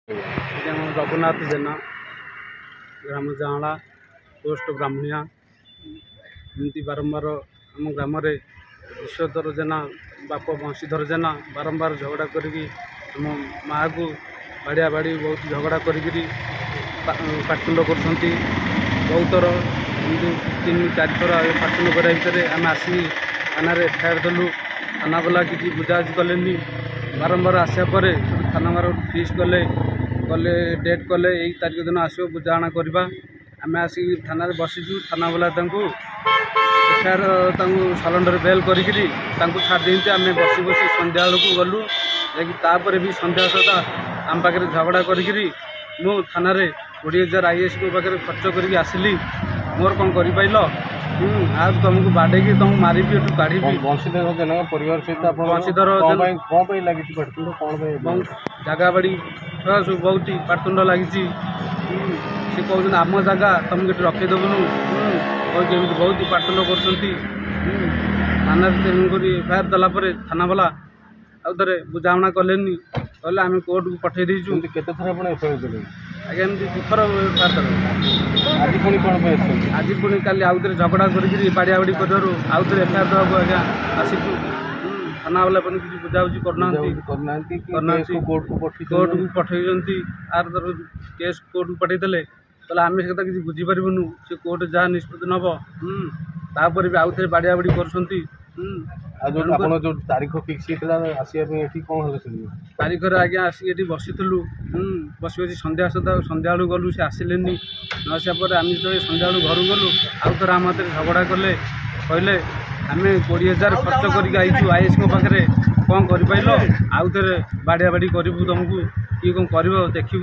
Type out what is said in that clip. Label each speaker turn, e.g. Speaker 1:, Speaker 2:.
Speaker 1: रघुनाथ जेना ग्राम जाँला post Brahmania एमती बारंबार आम ग्राम विश्वधर जेना बाप बंशीधर जेना बारंबार झगड़ा करी आम माँ को बाड़िया बाड़ी बहुत झगड़ा करी पाटुंड कर बहुत थर तीन चार थर पाटुंड करा भितर आम आसिक थाना एफआईआर देलु। थाना वाला किसी बुझाबुझी कले बारंबार आसा थाना मार फिक्स कले कले डेट कले यही तारीख दिन आसो बुझाणा करवा आम आसिक थाना बसीचु। थाना वाला एफआईआर सलेंडर बेल करी छाड़ दिखते आम बसी बसी संध्या बेलू गलु जापर भी संध्या सदा आम पाखे झगड़ा करी मु थाना 20,000 IAS को पाखे खर्च करके आसली मोर कौन कर आज तुमको बाड़े तुम मारि काढ़ी
Speaker 2: बंशीधर परिवार सहित
Speaker 1: बंशीधर जगह बाड़ी सब बहुत पाटुंड लगी सी कहते आम जगह तुम कि रखीदेवुनु बहुत पाटुंड कर थाना एफआईआर देलापर थाना वाला आउ थे बुझाणा कले कहले आम कोर्ट को पठे देचु।
Speaker 2: केते थर आप एफआईआर देले
Speaker 1: आज्ञा एमती दुखर एफआईआर देल
Speaker 2: आज पुणी कौन
Speaker 1: आज पुणी काली आउ थे झगड़ा करी बाड़िया बाड़ी कर आउ थे एफआईआर देवा आज्ञा आसीचु। थाना वाला किसी बुझाबुझी करना कोर्ट को पठे आर तर केस कोर्ट को पठेदेले कहले आम से किसी बुझीपारूँ से कोर्ट जहाँ निष्पत्ति नब तापर भी आउ थे बाड़िया बाड़ी कर
Speaker 2: जो तारीख फिक्स आसपी कौन
Speaker 1: तारीख आज्ञा आसिक बसीलु बस बस संध्या सदा संध्या बेलू गलु से आसिले न आसापर आम जो संध्या बेलू घर गलु आउ थे आम हाथ झगड़ा कले कहले आम 20,000 खर्च करके IAS पाखे कौन कर आउ थे बाड़िया बाड़ी करूँ तुमको किए कौन कर देखू।